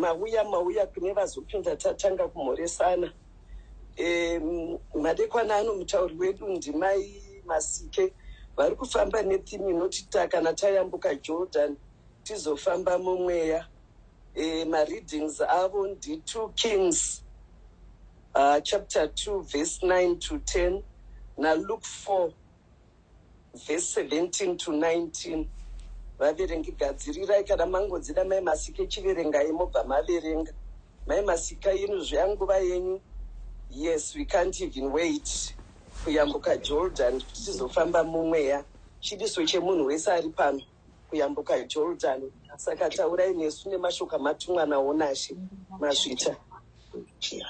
mauya kune vazopinda tatanga kumhoresana. Madekwana ano mutauri wedu ndimai Masike vari kufamba nethimi inoti kana tayambuka Jordan tizofamba mumweya. Readings avo ndi 2 Kings chapter 2 verse 9 to 10 na Luke 4 verse 17 to 19. Vaverengi gadzirirai kana mangodzida mai Masike chiverengai mobva maverenga. Mai Masika inu zveyanguva yenyu. Yes, we can't even wait kuyambuka Jordan kuti tizofamba mumweya. Chidiso chemunhu wese ari pano kuyambuka Jordan. Saka taurai nesu nemashoko matumwa nawo naShe mazvita.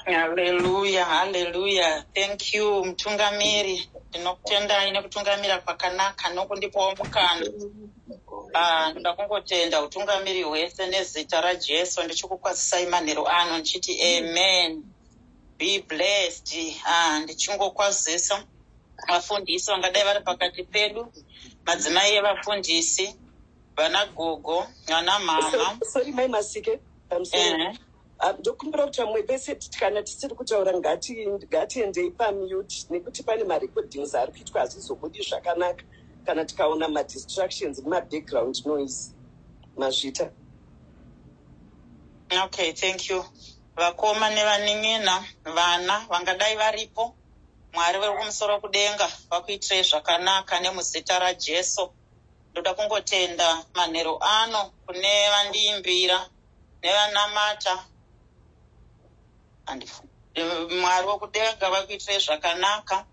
Hallelujah, hallelujah. Thank you mutungamiri. Ndinokutendai nekutungamira kwakanaka nokundipawo mukana. Ndakungotenda utungamiri hwese nezita raJesu ndichikukwazisai manheru ano ndichiti amen. Be blessed. Ndichingokwazisa vafundisi vangadai vari pakati pedu, madzimai evafundisi, vana gogo, vana mama. Sorry mai Masike. Ndokumbira kuti vamwe vese kana tisiri kutaura ngatiendei pamute nekuti pane marecordings ari kuitwa hazvizobudi zvakanaka kana tikaona madistractions nemabackground noise. Mazvita. Okay, thank you. Vakoma nevanin'ina, vana vangadai varipo, Mwari vari kumusoro kudenga vakuitirai zvakanaka nemuzita raJesu. Ndoda kungotenda manheru ano kune vandiimbira nevanamata. Mwari wokudenga vakuitirai zvakanaka.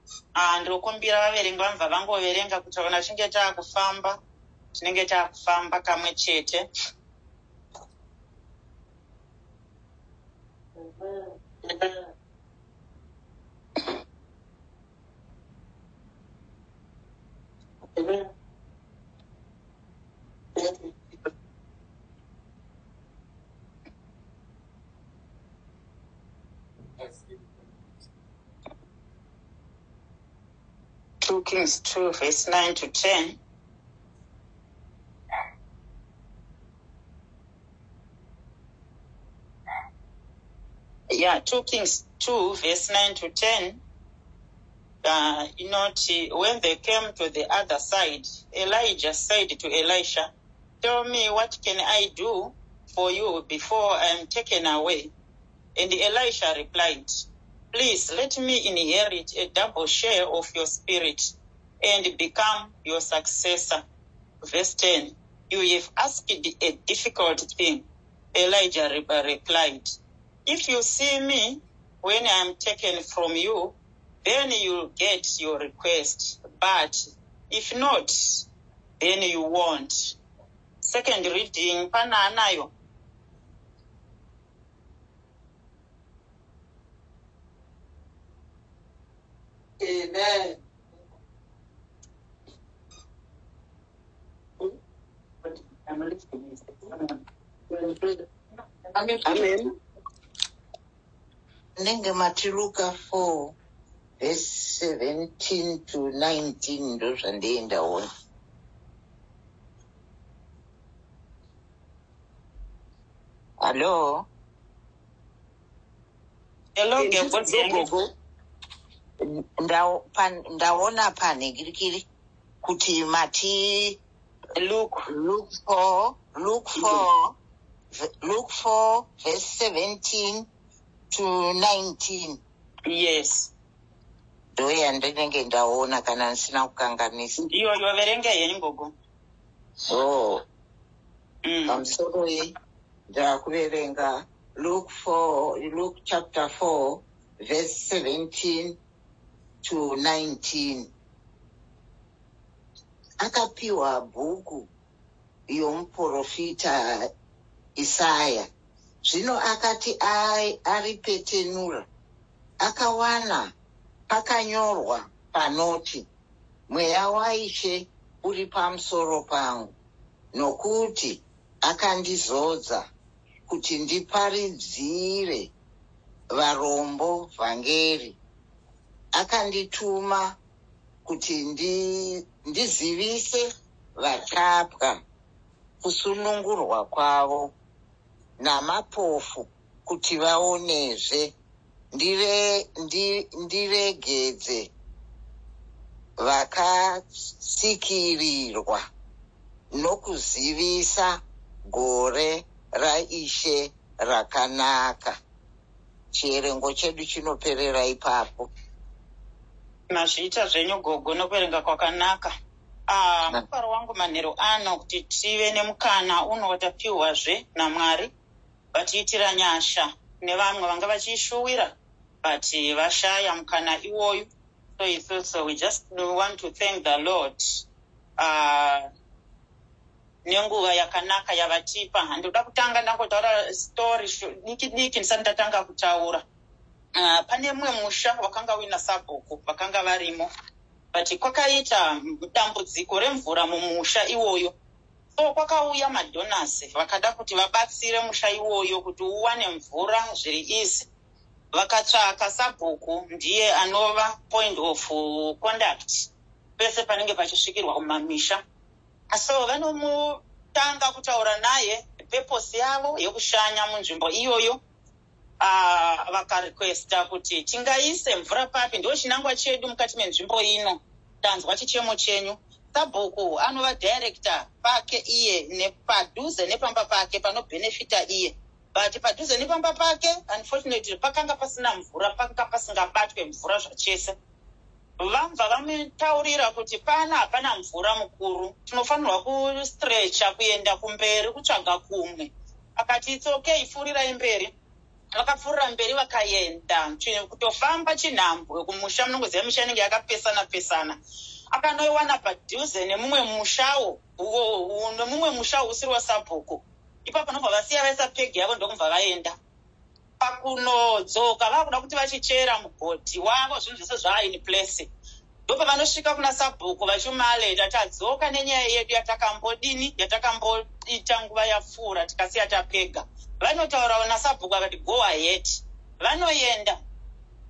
Ndinokumbira vaverengi vamva vangoverenga kuti kana tinenge taakufamba, tinenge taakufamba kamwe chete. Two Kings 2 verse 9 to 10. Yeah, 2 Kings 2 verse 9 to 10. When they came to the other side, Elijah said to Elisha, "Tell me, what can I do for you before I am taken away?" And Elisha replied, "Please let me inherit a double share of your spirit and become your successor." Verse 10. "You have asked a difficult thing." Elijah replied, "If you see me when I am taken from you, then you'll get your request. But if not, then you won't." Second reading, Pananayo. Amen. Amen. Nenge Luka 4 verse 17 to 19 ndo zvandienda ona. Hello. Hello, ndaona panhingirikiri kuti mati Luke 4 verse 17 to 19. Yes. Ndoya ndinenge ndaona kana ndisina kukanganisa. Iyo verenga yenyu gogo. Sorry. Ndakuverenga Luke chapter 4 verse 17 to 19. Akapiwa bhuku yomuprofita Isaya. Zvino akati aripetenura, akawana pakanyorwa panoti, "Mweya waIshe uri pamusoro pangu, nokuti akandizodza kuti ndiparidzire varombo vhangeri. Akandituma kuti ndizivise vatapwa kusunungurwa kwavo, namapofu kuti vaonezve, ndiregedze vakasikirirwa nokuzivisa gore raIshe rakanaka. Chierengo chedu chinoperera ipapo. Mazviita zvenyu gogo nokuverenga kwakanaka. Mufaro wangu manheru ano kuti tive nemukana uno watapiwazve naMwari vatiitira nyasha nevamwe vanga vachishuwira but vashaya mukana iwoyu. So we just want to thank the Lord nenguva yakanaka yavatipa. Handinoda kutanga ndangotaura story diki ndisati ndatanga kutaura. Pane mumwe musha wakanga wina sabhuku vakanga varimo, but kwakaita dambudziko remvura mumusha iwoyo. So kwakauya madonasi vakada kuti vabatsire musha iwoyo kuti uwane mvura zviri easy. Vakatsvaka sabhuku ndiye anova point of contact pese panenge pachisvikirwa kumamisha. So vanomutanga kutaura naye purpose yavo yekushanya munzvimbo iyoyo. Vakarequesta kuti tingaise mvura papi, ndo chinangwa chedu mukati menzvimbo ino, tanzwa chichemo chenyu. Sabhuku anova director pake iye nepadhuze nepamba pake panobenefita iye, but padhuze nepamba pake unfortunately pakanga pasina mvura, pakanga pasingabatwe mvura zvachese. Vamva vamutaurira kuti hapana mvura mukuru, tinofanirwa kustretcha kuenda kumberi kutsvaga kumwe. Akati it's okay, furirai mberi. Vakapfurira mberi vakaenda kutofamba chinhambwe kumusha. Munongoziva misha inenge yakapesana. Akanoiwana padhuze nemumwe mushawo, nemumwe mushawo usiri wasabhuku. Ipapo nobva vasiya vaisa pegi yavo ndokubva vaenda. Pakunodzoka vakuda kuti vachichera mugodhi wavo zvinhu zvese zvaain place. Ndopa vanosvika kuna sabhuku vachimaleta tadzoka nenyaya yedu yatakambodini, yatakamboita nguva yapfuura tikasiya tapega. Vanotaurawo nasabhuku akati go ahead. Vanoenda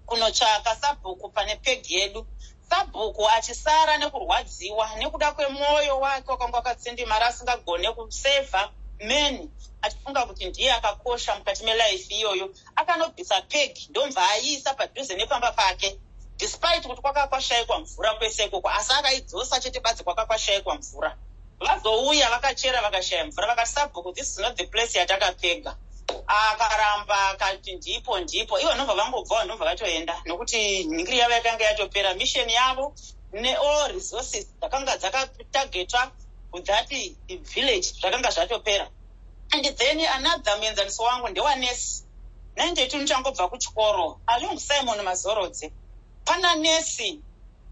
kunotsvaka sabhuku pane pegi yedu. Sabhuku achisara nekurwadziwa nekuda kwemwoyo wake wakanga wakatsindimara asingagone kusevha meni, achifunga kuti ndiye akakosha mukati melife iyoyo. Akanobvisa pegi ndomva aiisa padhuze nepamba pake, despite kuti kwaka kwashayikwa mvura kwese ikoko, asi akaidzosa chete badzi kwaka kwashayikwa mvura. Vazouya vakachera vakashaya mvura, vakati sabhuku this is not the place yatakapega. Akaramba akati ndipo ivo nobva vangobvawo ndomva vatoenda, nokuti nhingiri yavo yakanga yatopera. Mission yavo neall resources dzakanga dzakatargetwa with that village zvakanga zvatopera. And then another muenzaniso wangu ndewanesi 92 nichangobva kuchikoro, Alungu Simon Mazorodze. Pana nesi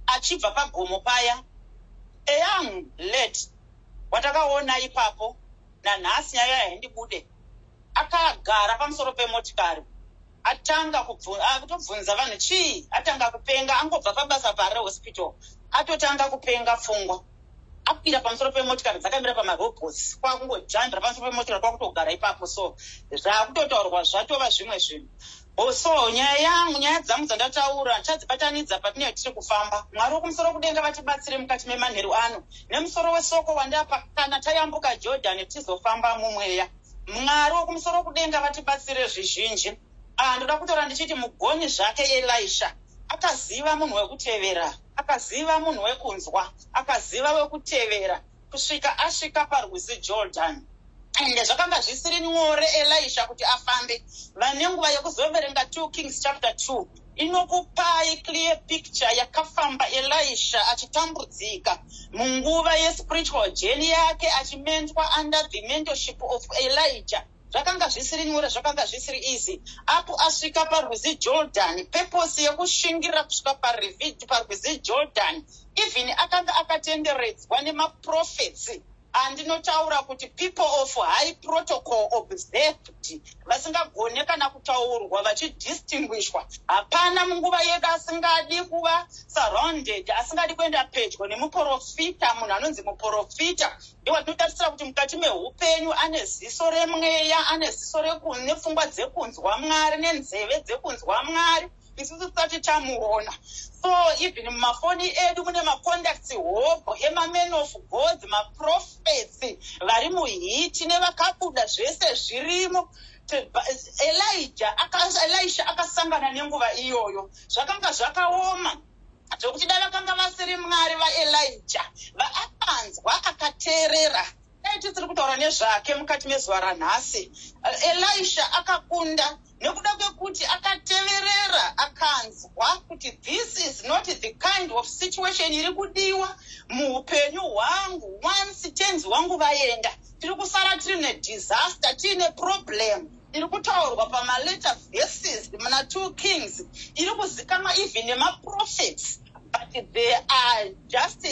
achibva pagomo paya, a young lady watakaona ipapo nanhasi nyaya yahendibude. Akagara pamusoro pemotikari, atanga kutobvunza vanhu chii, atanga kupenga. Angobva pabasa pare hospital, atotanga kupenga pfungwa. Akwira pamusoro pemotikari dzakamira pamarobhots, kwakungojambira pamusoro pemotikari kwakutogara ipapo. So zvakutotaurwa zvatova zvimwe zvinhu. So nyaya dzangu dzandataura ndichadzibatanidza patinenge tiri kufamba. Mwari wokumusoro kudenga vatibatsire mukati memanheru ano, nemusoro wesoko wandapa kana tayambuka Jordan tizofamba mumweya. Mwari wokumusoro kudenga vatibatsire zvizhinji. Ndoda kutaura ndichiti mugoni zvake Elisha akaziva munhu wekutevera, akaziva munhu wekunzwa, akaziva wekutevera kusvika asvika parwizi Jordan. Ende zvakanga zvisiri nyore Elisha kuti afambe. Vane nguva yekuzoverenga 2 Kings chapter 2 inokupai clear picture yakafamba Elisha achitambudzika munguva yespiritual journey yake, achimentwa under the mentorship of Elijah. Zvakanga zvisiri nyore, zvakanga zvisiri easy. Apo asvika parwizi Jordan, purpose yekushingira kusvika parwizi Jordan, even akanga akatenderedzwa nemaprophets. Andinotaura kuti people of high protocol observed, vasingagone kana kutaurwa vachidistinguishwa. Hapana munguva yedu asingadi kuva surrounded, asingadi kuenda pedyo nemuprofita. Munhu anonzi muprofita ndiwatinotarisira kuti mukati meupenyu ane ziso remweya, ane ziso nepfungwa dzekunzwa Mwari, nenzeve dzekunzwa Mwari. isusu tisati tamuona. So even mumafoni edu mune macontacts hobo ema-men of God, maprophets vari muhiti nevakabuda zvese zvirimo. Elisha akasangana nenguva iyoyo zvakanga zvakaoma zvokuti dai vakanga vasiri mwari vaElijah vaakanzwa akateerera. Dai tisiri kutaura nezvake mukati mezuva ranhasi. Elisha akakunda nekuda kwekuti akateerera akanzwa kuti this is not the kind of situation iri kudiwa muupenyu hwangu. Once tenzi wangu vaenda, tiri kusara tiri nedisaster, tiine problem iri kutaurwa pamalater verses muna 2 Kings, iri kuzikanwa even nemaprophets, but they are just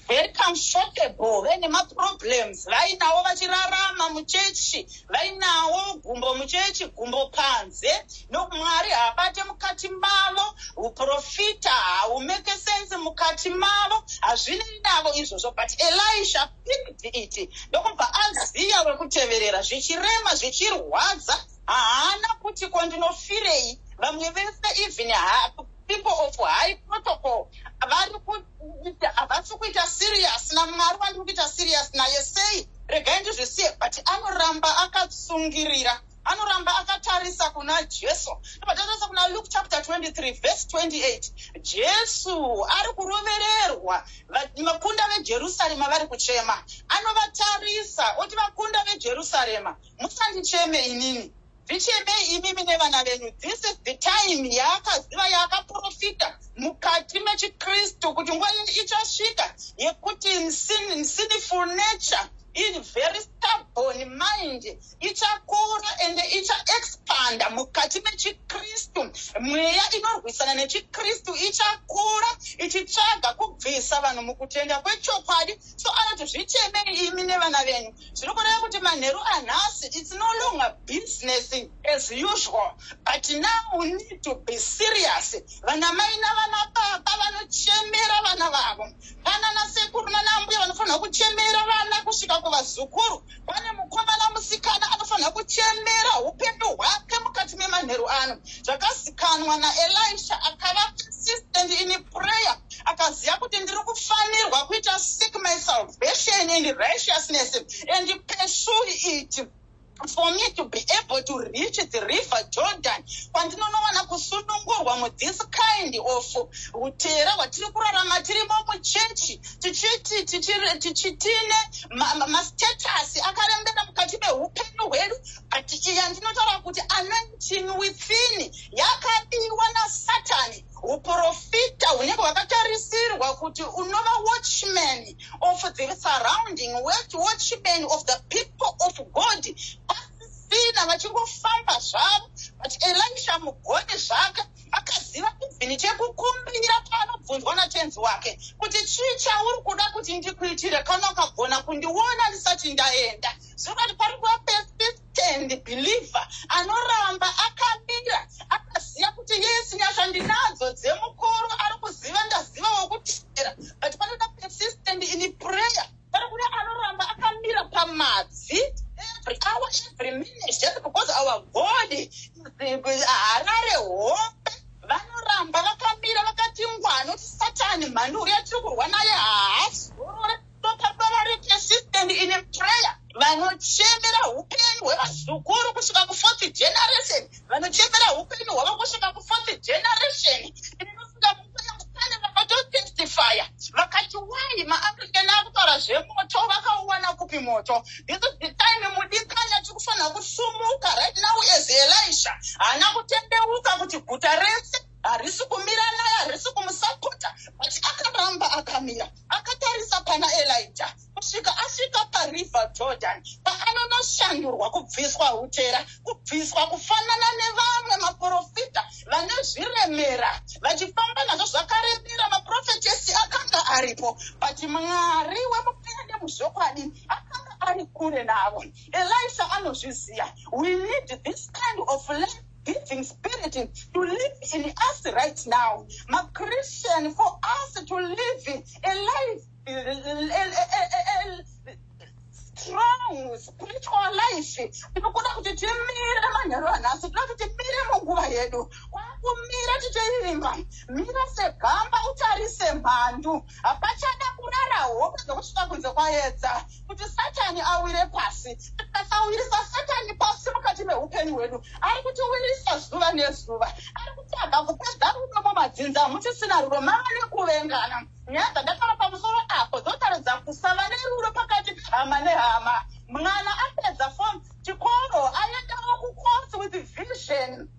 very comfortable venemaproblems. Vainawo vachirarama muchechi, vainawo gumbo muchechi, gumbo panze, nokumwari haabate mukati mavo, uprofita haumeke sense mukati mavo, hazvinei navo izvozvo. But Elisha picked it, ndokubva aziya wekuteverera, zvichirema zvichirwadza, haana kuti kondinofirei. Vamwe vese even people of high protocol havasi kuita serious naMwari wandiri kuita serious naye sei, regai ndizvisiye. But anoramba akatsungirira, anoramba akatarisa kuna Jesu. Tatarisa kuna Luke chapter 23 verse 28, Jesu ari kurovererwa, vakunda veJerusarema vari kuchema. Anovatarisa oti vakunda veJerusarema, musandicheme inini, vichemei imimi nevana venyu. This is the time yaakaziva yaakaprofita mukati mechiKristu kuti nguva ichasvika yekuti sinful nature, in very stubborn mind, ichakura and ichaexpanda mukati mechiKristu. Mweya inorwisana nechiKristu ichakura ichitsvaga kubvisa vanhu mukutenda kwechokwadi. So anoti zvichemei imi nevana venyu. Zviri kureva kuti manheru anhasi, it's no longer business as usual, but now we need to be serious. Vana mai navana baba vanochemera vana vavo, vana nasekuru nanambuya vanofanira kuchemera vana kusvika kuvazukuru. Pane mukomana musikana anofanira kuchemera upenyu hwake mukati memanheru ano. Zvakazikanwa naElisha, akava persistent in prayer, akaziva kuti ndiri kufanirwa kuita seek my salvation in righteousness and pursue it for me to be able to reach the river Jordan. Kwandinonowana kusunungurwa mu this kind of utera hwatiri kurarama tirimo muchechi, tichitine mastatus akarembera mukati meupenyu hwedu. But iya ndinotaura kuti anointing within yakabiwa naSatani. Uprofita hunenge hwakatarisirwa kuti unova watchman of the surrounding, watchman of the people of God. Pasina vachingofamba zvavo. But Elisha mugoni zvake akaziva kubvini chekukumbira paanobvunzwa natenzi wake kuti chii chauri kuda kuti ndikuitire kana ukagona kundiona ndisati ndaenda. Zvakati pari kuva persistent believer anoramba akamira, akaziva kuti Yesu nyasha ndinadzo dzemukoro, ari kuziva ndaziva wokutera. But panoda persistent in prayer, pari kuda anoramba akamira pamadzi every hour, every minute, just because our body harare hope. Vanoramba vakamira vakati ngwano kuti Satani mhando yatiri kurwa naye haazorore. Vari persistent in prayer, vanochemera upenyu hwevazukuru kusvika ku4th generation, vanochemera upenyu hwavo kusvika ku4th generation. Ndinofunga mukane vakatotestifya vakati wai maAfrican akutaura zvemoto vakauwana kupi moto. This is the time mudikanya tikufanira kusumuka right now as Elisha. Haana kutendeuka kuti guta rese harisi kumira naye, harisi kumusapota, but akaramba akamira akatarisa pana Elijah kusvika asvika pariver Jordan, paanonoshandurwa kubviswa utera, kubviswa kufanana nevamwe maprofita vanezviremera vachifamba nazvo zvakaremera. Maprofetesi akanga aripo, but Mwari wemupende muzvokwadi akanga ari kure navo. Elisha anozviziva. We need this kind of life giving spirit to live in us right now. My Christian, for us to live a life strong spiritual life. Tinokuda kuti timire manheru anhasi, toda kuti timire munguva yedu. Kwakumira tichiimba, mira segamba utarise mhandu. Hapachada kurara hope dzokusvika kunze kwaedza kuti Satani awire pasi. Tikasawirisa Satani pasi mukati meupenyu hwedu, ari kutiwirisa zuva nezuva. Ari kuti akakupedza rudo mumadzinza mutisina rudo, mava nekuvengana. Nyaya dzandataura pamusoro apo dzotaridza kusava nerudo pakati hama nehama. Mwana apedza form chikoro aendawo kucourse with vision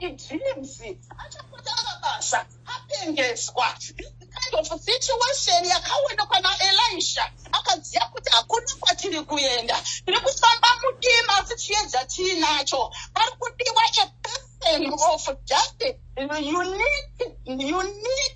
and dreams. Achapota mabasa apengeswa. This kind of situation yakaonekwa naElisha. Akaziva kuti hakuna kwatiri kuenda. Tiri kufamba mudima tichiedza tiinacho. Pari kudiwa a person of justice, unique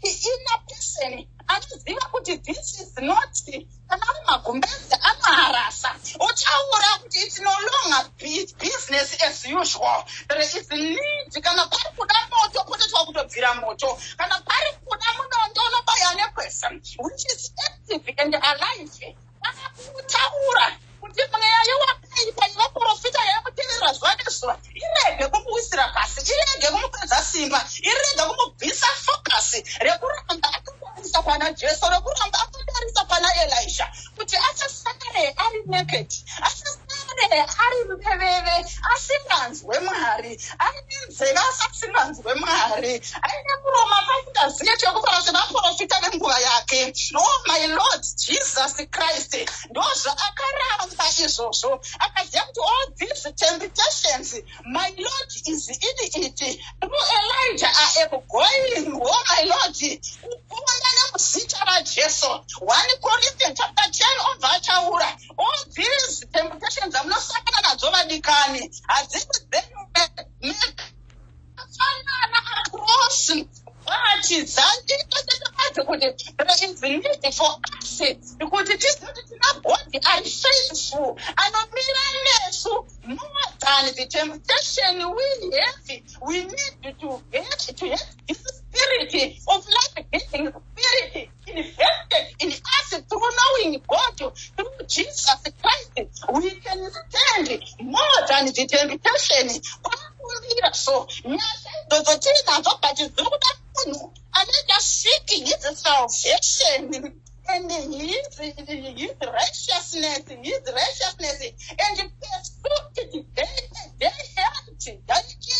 inner person. Anoziva kuti this is not kana ari magumbeze anoharasa. Otaura kuti it's no longer business as usual. There is need kana pari kuda moto potetwa kutobvira moto. Kana pari kuda munondo unobaya neperson which is active and alive. Akutaura kuti mweya wakaipa inoprofita yakuteverera zuva nezuva irege kumuwisira pasi, irege kumupedza simba, irege kumubvisa focus rekuramba akatarisa pana Jesu, rekuramba akatarisa pana Elisha kuti achasare ari naked, achasare ari mupeveve asinganzwe Mwari, aine nzeve asinganzwe Mwari, aine muromo pasingazive chekufara sevaprofita venguva yake. Oh my Lord Jesus Christ, ndozvaakaramba izvozvo. Akaziva kuti all these temptations my Lord is in it. Through Elijah I am going, oh my Lord, kupona nemuzita raJesu. 1 Corinthians chapter 10 obva all these temptations amunosangana nadzo vadikani hadzisi dzenyu fanana across. There is need for access because it is not enough body are faithful and more than the temptation we have. We need to get this spirit of life giving spirit infected in us through knowing God through Jesus Christ. We can stand more than the temptation. So and just seeking his salvation and his righteousness, and pursue it day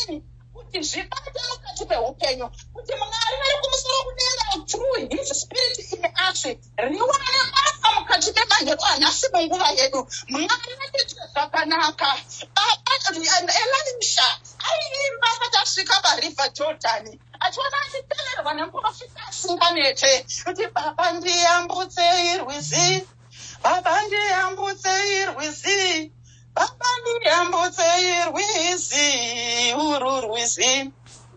and kuti zvibata mukati meupenyu kuti Mwari vari kumusoro kudenga through his spirit in us riwane basa mukati memanheru anhasi munguva yedu. Mwari vatiitira zvakanaka. Elisha aiimba asati asvika pariver Jordan achiona achiteverwa nemuprofita asinganete kuti Baba ndiyambutsei rwizi, Baba ndiyambutsei rwizi, Baba ndiyambutsei rwizi, uru rwizi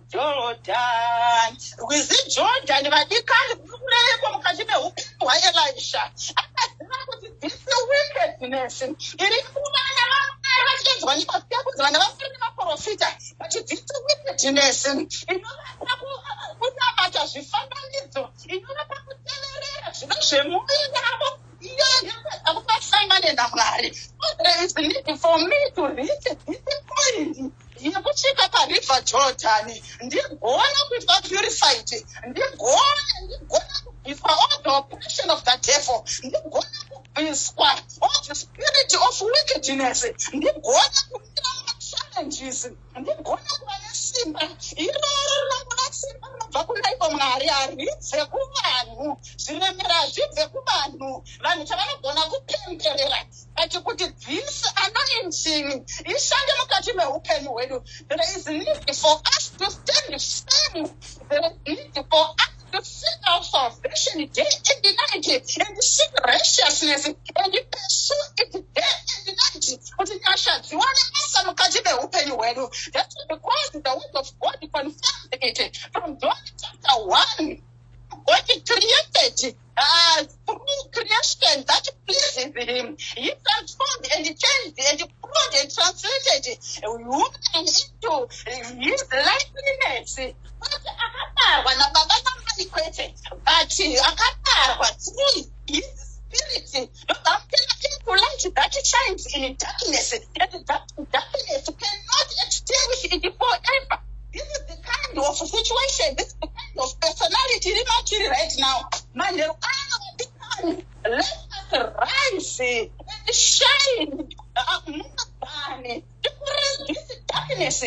Jordan. Rwizi Jordan vadikani kurepo mukati meupenyu hwaElisha. Akaziva kuti this wickedness iri kuvana vachedzwa nyika vana vafiri vaprofita but this wickedness inovapa kunamata zvifananidzo, inovapa kuteverera zvinhu zvemwoyo yavo iyo yakasangana naMwari. There is need for me to reach this point yekusvika pariver Jordan ndigona kuitwa purified, ndigona kubviswa all the oppression of the devil, ndigona kubviswa all the spirit of wickedness, ndigona kumira machallenges, ndigona kuva nesimba iroro rinongoda simba rinobva kunaipa Mwari aridze kuvanhu, zviremera zvibve kuvanhu, vanhu chavanogona kupemberera ati kuti this anointing ishande mukati meupenyu hwedu. There is need for us to stand firm. There is need for us to seek our salvation day and night and seek righteousness and pursue it day and night. Kuti nyasha dziwane basa mukati meupenyu hwedu. That's because the word of God confirms it from John chapter 1. God created through creation that pleases him. He transformed and changed and put and translated woman into his likeness. But akatarwa nababa namai kwete, but akatarwa through his spirit. Ndokamupenda beautiful light that shines in darkness, and that darkness cannot extinguish it forever. This is the kind of situation, this is the kind of personality Rimachiri right now. Let us rise and shine. This darkness,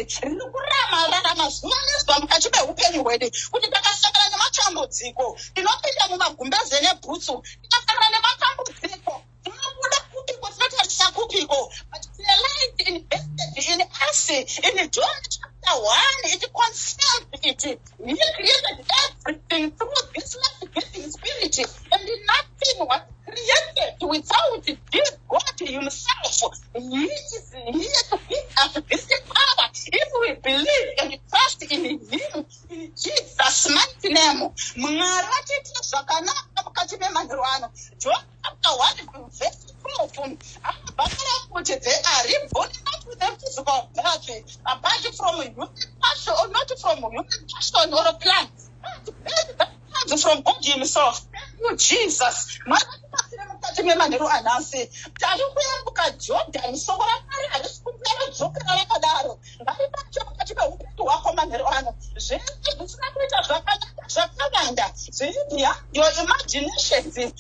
kuti takasangana nematambudziko tinopinda mumagumbeze nebhutsu tikasangana nematambudziko tinobuda kupiko tinotarisa kupiko, but the light invested in us in John chapter 1, it confirmed it. He created everything through this life-giving spirit, and nothing was created without this God himself. He is here to give us this power if we believe and trust in him, in Jesus' mighty name. John chapter 1 verse 12. They are reborn not with a physical birth, apart from human passion, or not from human passion or a plan, but from God himself. Thank you, Jesus. Your imagination, vivid,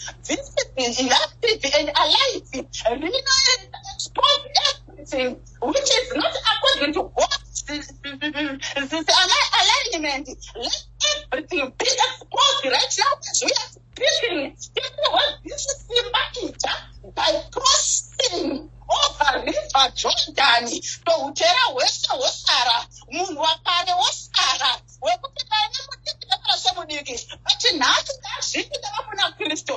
active, and alive, expose everything which is not according to God's alignment. Let everything be exposed right now as we are speaking. This is the by crossing over River Jordan to Utera West Osara, Munwakare Osara, where but now that's it. Cristo,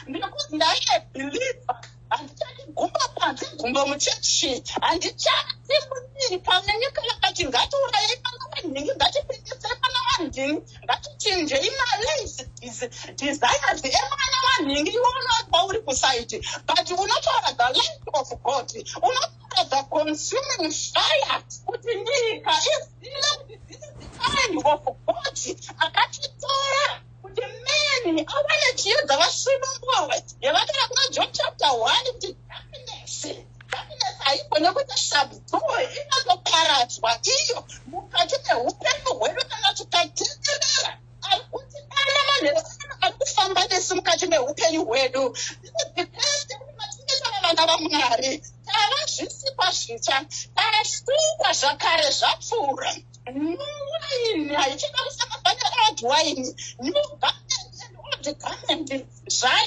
because I believe and kumba muchechi and chati pamanyika kati ngati urayipa ngati pindisa maningi ngati change imalize is desires emana maningi yona bauri kusite but unotora the light of God, unotora the consuming fire kuti nyika is the kind of God akachitora kuti many awana chiedza vasvibambowe yavakara kuna John chapter 1 kuti darkness haipo nekuti sabdoi inotoparadzwa iyo mukati meupenyu hwedu kana tikateerera kuti ana manhero ari kufamba nesu mukati meupenyu hwedu vana vaMwari tava zvisikwa zvitsva tasukwa zvakare zvapfuura waini haichida kusangana old wine, new garment and old garment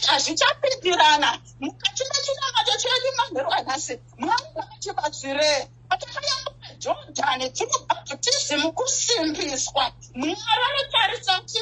hazvichapindirana mukati mechinamato chedu manheru anhasi. Mwari ngatibatsire patakayambuka Jordani tinobhabhatizimu kusimbiswa. Mwari anotarisa kuti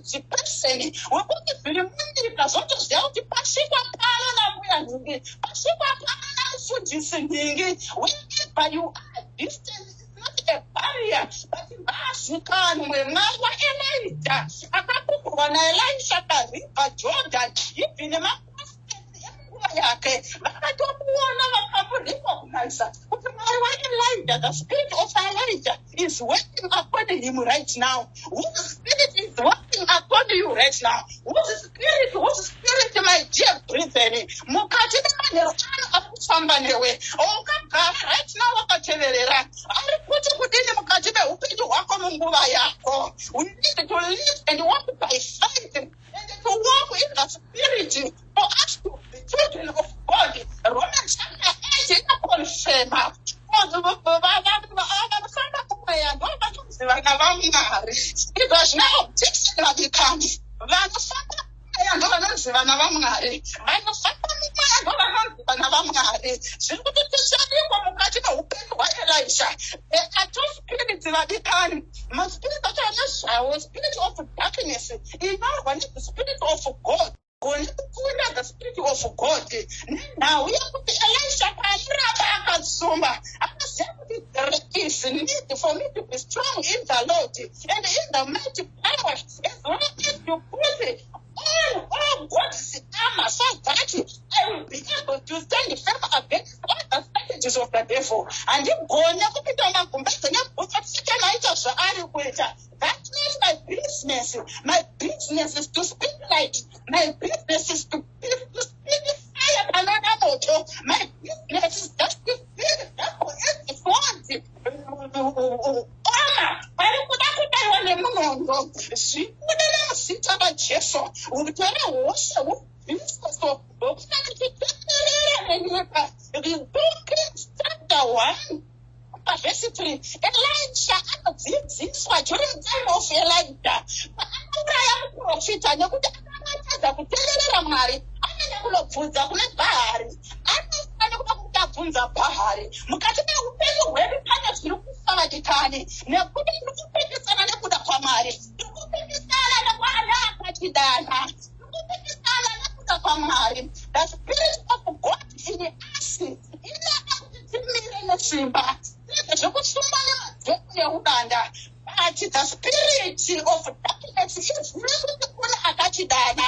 tiri peseni wekuti zviri munyika zvotoziva kuti pasvikwa pano nambuya nhingi, pasvikwa pano namufundisi nhingi. Wherever you are, distance is not a barrier, but vazikanwe Mwari waElaija akakumbwa naElisha paRiver Jordan, ibvi nemaprofeti emunguva yake vakatomuona vakamurecognize kuti Mwari waElaija, the spirit of Elijah, is working upon him right now. Whose spirit is working upon you right now? Whose spirit, my dear brethren, mukati memanheru ano akufamba newe okagara right now wakateverera ari kuti kudini mukati meupenyu hwako munguva yako. We need to live and walk by faith and to walk in the spirit for us to be children of God. Romans chapter 8 inakonfirma vana vaMwari izvazvina objection havikani. Vanofamba mumweya ndo vanonzi vana vaMwari, vanofamba mumweya ndo vanonzi vana vaMwari. Zviri kutotoshandikwa mukati meupenyu hwaElisha. There are two spirits vadikani. Maspirit acho anezvawo, spirit of darkness inorwa the spirit of God. Kunda the spirit of God. Now we are put Elisha paamuramba akasuma akaziva kuti there is need for me to be strong in the Lord and in the mighty power as long as you put all God's armor so that I will be able to stand firm against all the strategies of the devil. And if God kupita magumbeze nebhutsa Satan aita zvaari kuita. That means my business is to speak light. My business is to speak fire another motor. My business is just to speak that for every want. Verse 3, Elijah anodzidziswa during time of Elijah. Abraham profita nekuti akatadza kuteerera Mwari. Anoenda kunobvunza kuna Bhaari. Anofanira kuda kundabvunza Bhaari. Mukati meupenyu hwedu pane zviri kusamadikani nekuti tiri kupikisana nekuda kwaMwari. Tiri kupikisana nekwaana akatidana. Tiri kupikisana nekuda kwaMwari. The Spirit of God in us inoda kuti timire nesimba. But the spirit of darkness is really the one akachidana.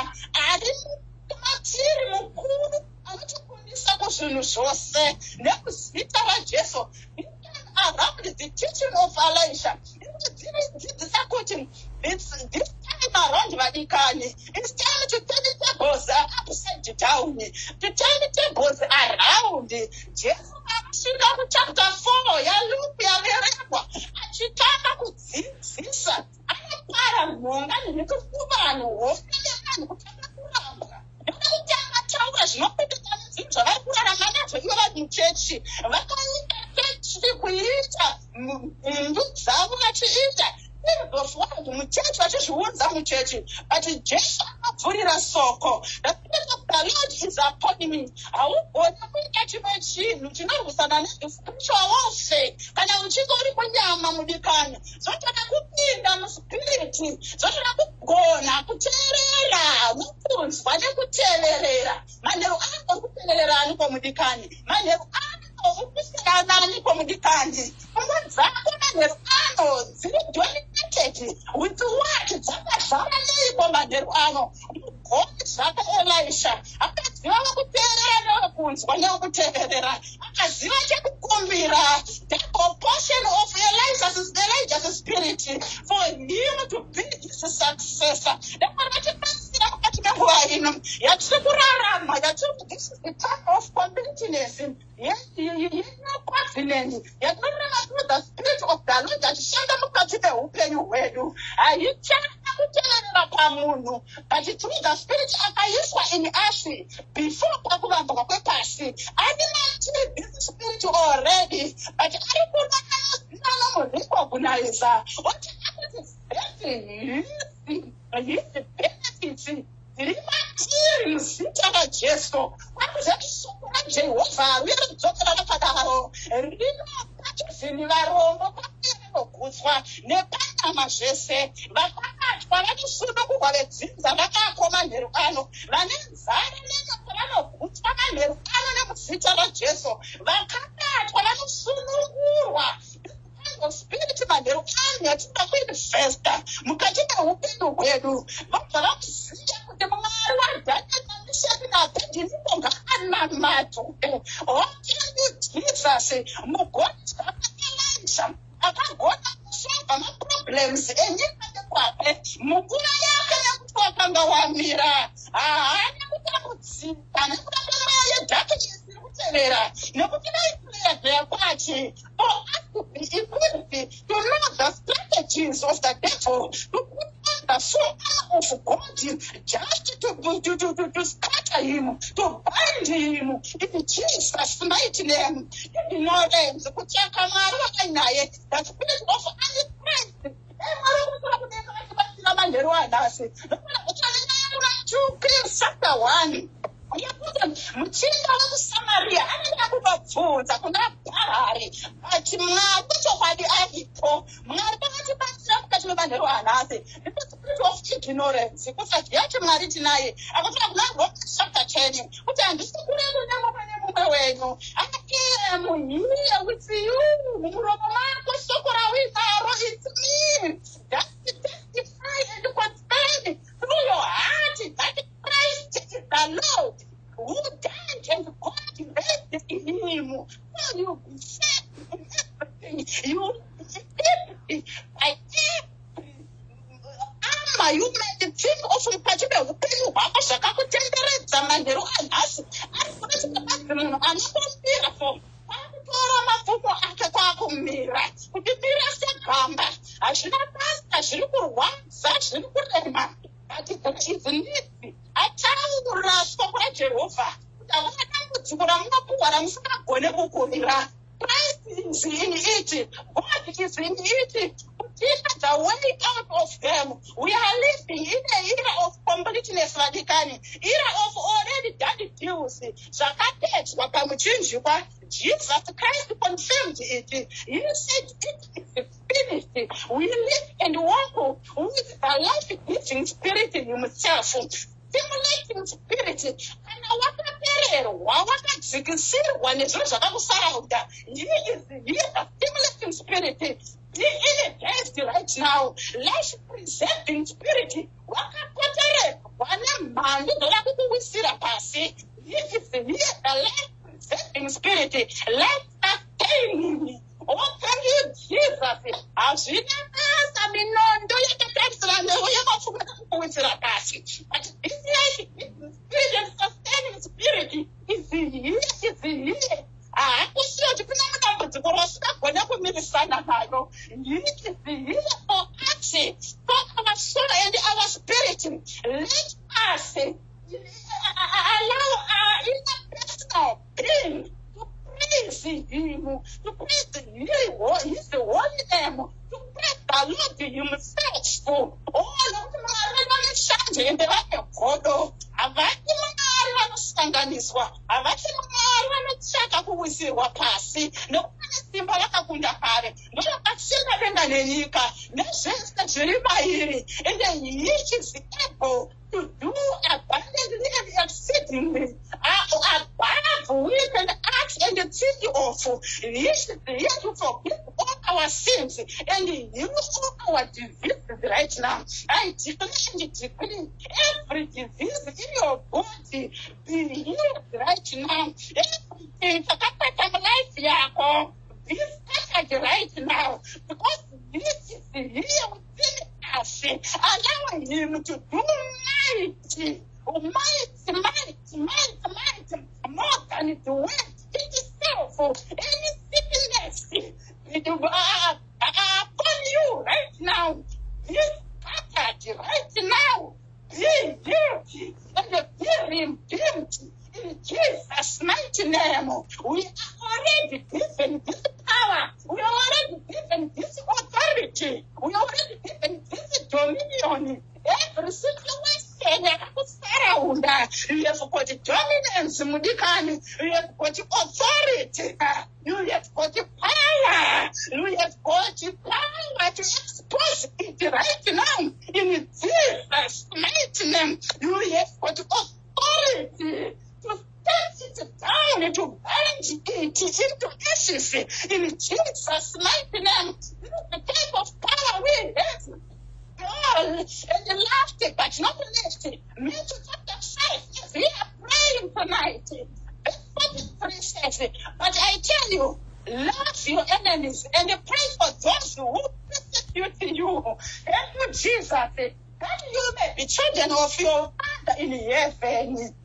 Arimatiri mukuru anotikunisa kuzvinhu zvose nekuzita raJesu. Around the teaching of Elisha. This time around Vadikani, it's time to turn the tables upside down, to turn the tables around. Chapter 4, Luke, achitanga kudzidzisa anopara mhonga nekufumano hofumano kutanga kuramba nekutanga taura zvinopikisana nezvinhu zvavakurarama nazvo ivo vari muchechi vakaita chechi kuita mhindu dzavo vachiita muchechi vachizviunza muchechi but Jesu akabvurira soko. The Spirit of the Lord is upon me. Haugoni kuita chimwe chinhu chinorwisana nespiritual warfare kana uchinge uri munyama mudikani. Zvotoda kupinda muspiriti, zvotoda kugona kuteerera nokunzwa nekuteerera. Manheru ano kuteerera aniko mudikani. Manheru ano ukusiyana aniko mudikani. Pfungwa dzako manheru ano dziri dominated with what dzakazara neiko manheru ano. Mugoni zvaka Elisha akaziva kuteerera nokunzwa nekuteerera. Akaziva chekukumbira. The compulsion of Elijah's spirit for him to be his successor. This is the time of completeness. Yes, confidence. Yes, the Spirit of the Lord that shanda mukati meupenyu hwedu. Aichana kuteerera pamunhu. But it means the Spirit akaiswa in us before pakuvambwa kwepasi. Animated this Spirit already. But I could not recognize what happens is benefits. Rimatiri zita raJesu. Kwakuzesoko raJehovha rirodzokera pakadaro. Rinobata zvinhu varombo papera nokutswa nepanyama zvese. Vakatwa vanosunungurwa vedzinza vakakwa manheru ano. Vane nzara nenyota vanogutswa manheru ano nemuzita raJesu. Vakatwa vanosunungurwa. Spirit manheru ano yatinoda kuinvesta mukati meupenyu hwedu. Vabva vakuziva kuti Mwari waDhanieri naMeshaki naAbhedhinego ngaanamatuke. Jesus, mugoni zvakaElisha akagona kusolva maproblems enyika nekwake. Mukura yake nekuti wakanga wamira. Haana kutambudzika nekuda kwemweya yedhakinesi iri kuteerera nekuti vaipurayadzeya kwachi. For us to be equipped to know the strategies of the devil, to put on the full armor of God, just to scatter him, to bind him in Jesus' mighty name. Ignorance, kucheka Mwari wakainaye, the spirit of Antichrist. Manheru anasi. Chapter 1. Muchinda wakuSamaria anoda kubvunza kuna Bhaari ati Mwari chokwadi aripo. Mwari pakatibatsira mukati memanheru anhasi. The spirit of ignorance kusaziva kuti Mwari tinaye. Akasvika kuna Romans chapter 10 kuti handisi kureru nemumwe nemumwe wenyu. I am here with you. Muromo mako soko rawinaro, it's me. Just testify and confess through your heart that Christ is the Lord, who died and God raised him. So you be saved in everything. You be saved by every Mama, you made think of mukati meupenyu hwako zvakakutenderedza manheru anhasi. Ari kuti munhu anokumbira for kwakutora mabhuku ake kwakumira kuti mira segamba hazvina basa zviri kurwadza zviri kurema but there is need. Ataura shoko raJehovha kuti havana dambudziko ramunopuwa ramusingagone kukurira. Christ is in it. God is in it. Teach us a way out of them. We are living in an era of completeness, radically. Era of already done deals. Jesus Christ confirmed it. He said it is finished. We live and walk with a life-giving spirit in himself. Stimulating spirit. And wakadzikisirwa nezvinhu zvakakusaraunda. He is a stimulating spirit. Be energized right now. Life-preserving spirit. Wakapoterekwa nemhando dzavakukuwisira pasi. He is here, a life-preserving spirit. Life-sustaining. Oh, thank you, Jesus. Hazvina basa minondo yakatarisana newe yakafunga kukuwisira pasi. But this life-giving spirit and sustaining spirit is here. Hakusiyo kuti kune madambudziko rasingagona kumirisana nayo. He is here for us, for our soul and our spirit. Let us allow our inner personal being to praise him, to praise his holy name, to praise the Lord himself. Oh, Lord, in the right of God. Vanosanganiswa havasi mwari vanotsvaka kuwisirwa pasi nokune simba vakakunda kare ndovakasenga denga nenyika nezvese zviri mairi, and he is able to do abundantly and exceedingly above we can ask and think of. He is here to forgive all our sins and heal all our diseases right now. I declare and decree every disease in your body be healed right now. Everything that life yako be scattered right now, because this is here within us, allowing him to do mighty, more than it went itself. Any sickness upon you right now, be scattered right now. Be guilty and be redeemed in Jesus' mighty name. We are already given this power. We are already given this authority. We are already given this dominion. Every situation yakakusaraunda, you have got dominance, mudikani. You have got authority. You have got power. You have got power to expose it right now in Jesus' mighty name. You have got authority to take it down, to bind it into ashes in Jesus' mighty name. This is the type of power we have. God, and the last, but not the least, Matthew chapter 5, yes, we are praying tonight. Verse 43 says, but I tell you, love your enemies and pray for those who persecute you. Thank you, Jesus, that you may be children of your Father in heaven.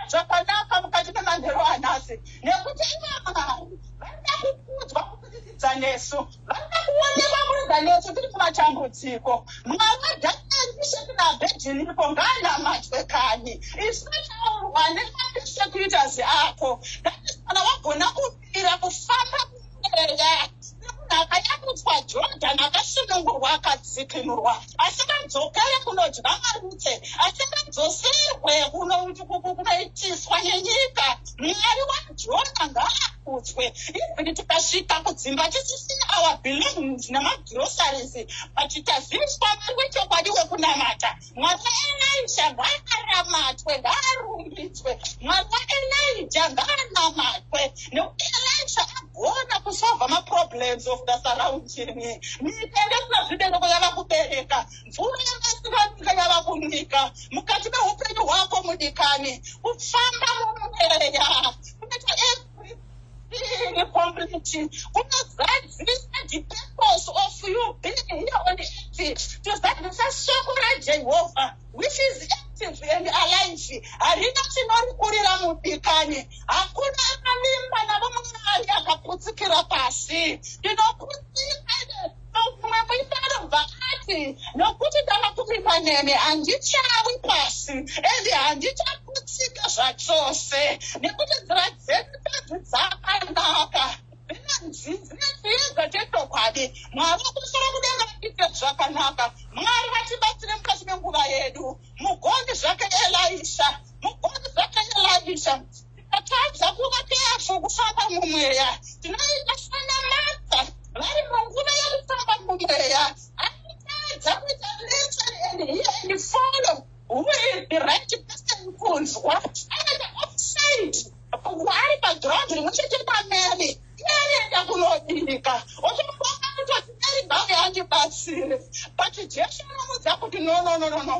Zvakanaka mukati memandero anhasi nekuti vanoda kukudzwa nesu, vanoda kuonekwa muridza nesu tiri kumatambudziko. Mwavadhaishe kunabhedhinipo ngaanamatwe kanyi isataurwa nemapesekutasi ako ndatisana wagona kupira kufamba kumweya nemunhaka yakutswa Jordan akasunungurwa akadzikinurwa asingadzokere kunodya marutse asingadzoserwe kunoitiswa nenyika. Mwari waJona ngaakudzwe. Even tikasvika kudzimba tisisina our belongings namagroceries, but taziviswa Mwari wechokwadi wekunamata. Mwari waElisha ngaaramatwe, ngaarumbidzwe. Mwari waElijah ngaanamatwe, nekuti Elisha agona kusolva maproblems of the surrounding. Nyika ndesina zvibereko yava kubereka, mvura yakasivanika yava kunyika. Mukati meupenyu hwako mudikani, kufamba mumweya, kuita every being complete. The purpose of you being here on the earth to satisfy Jehovah, which is active and alive. Arina tinorikurira mubikani. Hakuna akalimba na vamwari akaputsikira pasi. Tinokutsika nokuti kana kuri panene handichawi pasi ende handichaputsika zvachose nekuti nzira dzedu dzakanaka dzinatiedza chetokwadi mwari wakusora kudenga ite zvakanaka mwari vatibatsire mukati menguva yedu mugoni zvake Elisha tikatadza kuva teafu kufamba mumweya tinoita sana Martha vari munguva yekufamba mumweya anotadza kuita listen and hear and follow who is the right person kunzwa anoita offside vari paground rimwe chete pameri iyenda kunodika otobonga kuti bhawe handibatsire but Jesu unomudza kuti no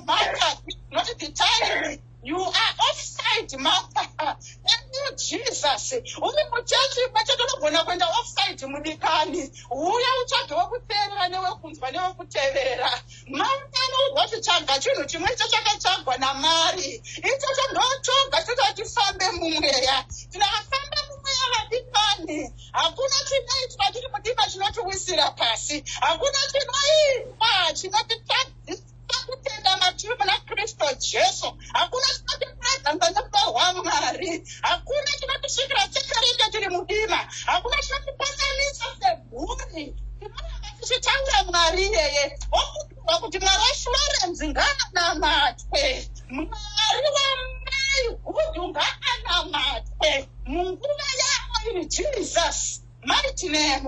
Martha, not the time. You are offside, Martha. Thank you, Jesus. Uri muchechi machatogona kwenda offside mudikani. Uya uchadwa kuteerera newekunzwa newekutevera. Martha nogoti chaga chinhu chimwe chachakatsvagwa naMwari. Ichocho ndochoga chotatifambe mumweya. Tinafamba mumweya vadikani. Hakuna chinoitwa tiri mudima chinotiwisira pasi. Hakuna chinoitwa chinotitadzisa kutenda matiri muna Kristu Jesu. Hakuna chinotipedzanza nekurwa Mwari. Hakuna chinotisvikira chekereke tiri mudima. Hakuna chinotipasanisa sebhuri. Tinonanga tichitaura Mwari iyeye. Okutirwa kuti Mwari waFlorence ngaanamatwe. Mwari wamai Hudu ngaanamatwe. Munguva yavo in Jesus' mighty name.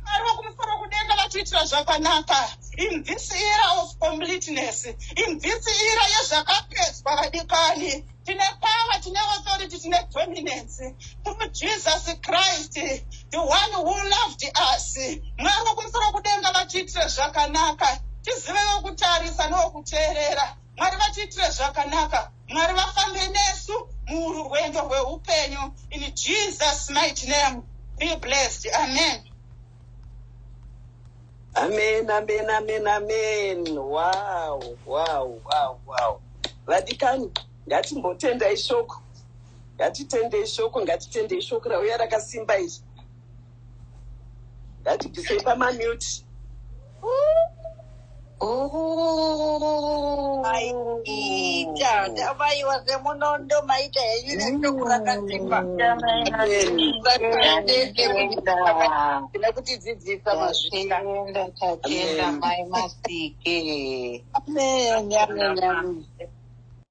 Mwari wakumusoro kudenga vatiitira zvakanaka. In this era of completeness, in this era yezvakapedzwa vadikani, tine power, tine authority, tine dominance through Jesus Christ, the one who loved us. Mwari wakumusoro kudenga vatiitire zvakanaka. Tizivewo kutarisa nokuteerera. Mwari vatiitire zvakanaka. Mwari vafambe nesu murwendo rweupenyu. In Jesus' mighty name, be blessed. Amen. Amen. Wow. Vadikani, ngatimbotendai shoko. Ngatitendei shoko rauya rakasimba izvi. Ngatibvisei pamamute. Maita, ndavaiwa semunondo maita yenyu shoko rakasimba. Tinokutidzidzisa mazvina. Tatenda mai Masike. Amen.